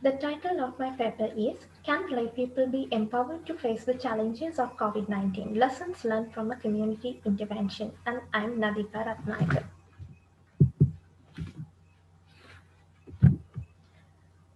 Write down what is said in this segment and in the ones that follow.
The title of my paper is Can Lay People Be Empowered to Face the Challenges of COVID-19? Lessons Learned from a Community Intervention. And I'm Nadeepa Ratnayakar.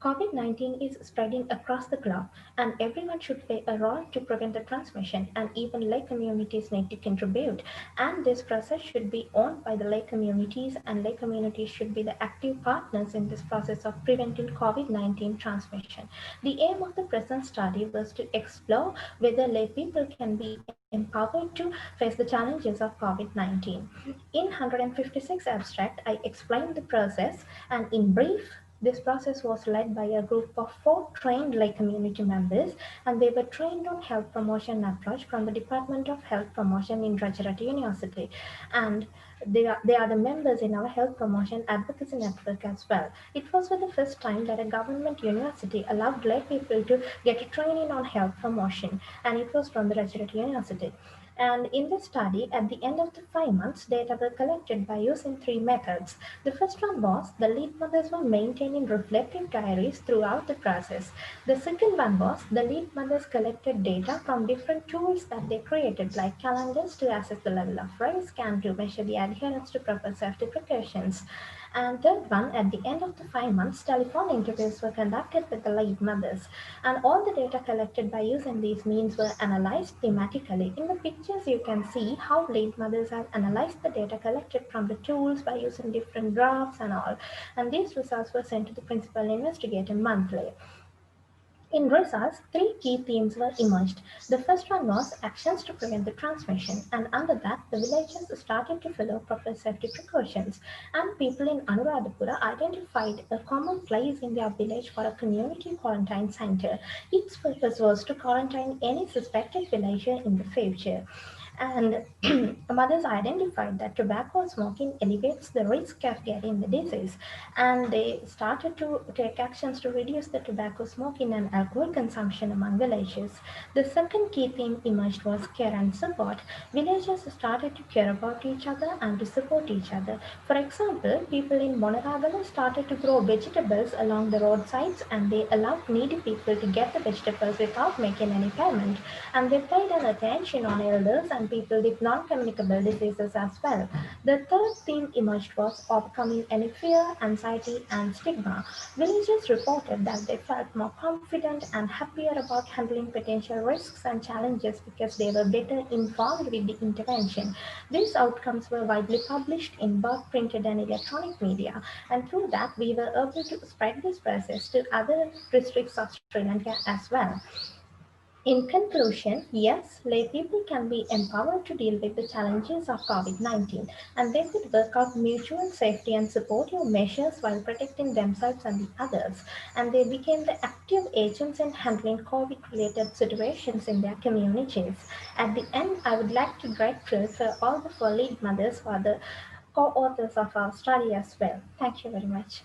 COVID-19 is spreading across the globe, and everyone should play a role to prevent the transmission, and even lay communities need to contribute. And this process should be owned by the lay communities, and lay communities should be the active partners in this process of preventing COVID-19 transmission. The aim of the present study was to explore whether lay people can be empowered to face the challenges of COVID-19. In 156 abstract, I explained the process, and in brief, this process was led by a group of 4 trained lay community members, and they were trained on health promotion approach from the Department of Health Promotion in Gujarat University. And they are the members in our health promotion advocacy network as well. It was for the first time that a government university allowed lay people to get a training on health promotion, and it was from the Gujarat University. And in the study, at the end of the 5 months, data were collected by using 3 methods. The first one was the lead mothers were maintaining reflective diaries throughout the process. The second one was the lead mothers collected data from different tools that they created, like calendars to assess the level of risk and to measure the adherence to proper safety precautions. And third one, at the end of the 5 months, telephone interviews were conducted with the lead mothers, and all the data collected by using these means were analyzed thematically. In the pictures, you can see how lead mothers have analyzed the data collected from the tools by using different graphs and all, and these results were sent to the principal investigator monthly. In results, 3 key themes were emerged. The first one was actions to prevent the transmission, and under that, the villagers started to follow proper safety precautions. And people in Anuradhapura identified a common place in their village for a community quarantine center. Its purpose was to quarantine any suspected villager in the future. And mothers identified that tobacco smoking elevates the risk of getting the disease, and they started to take actions to reduce the tobacco smoking and alcohol consumption among villagers. The second key theme emerged was care and support. Villagers started to care about each other and to support each other. For example, people in Monaragala started to grow vegetables along the roadsides, and they allowed needy people to get the vegetables without making any payment. And they paid an attention on elders and people with non-communicable diseases as well. The third theme emerged was overcoming any fear, anxiety, and stigma. Villagers reported that they felt more confident and happier about handling potential risks and challenges because they were better informed with the intervention. These outcomes were widely published in both printed and electronic media, and through that, we were able to spread this process to other districts of Sri Lanka as well. In conclusion, yes, lay people can be empowered to deal with the challenges of COVID-19, and they could work out mutual safety and supportive measures while protecting themselves and the others. And they became the active agents in handling COVID-related situations in their communities. At the end, I would like to grateful for all the 4 lead mothers who are the co-authors of our study as well. Thank you very much.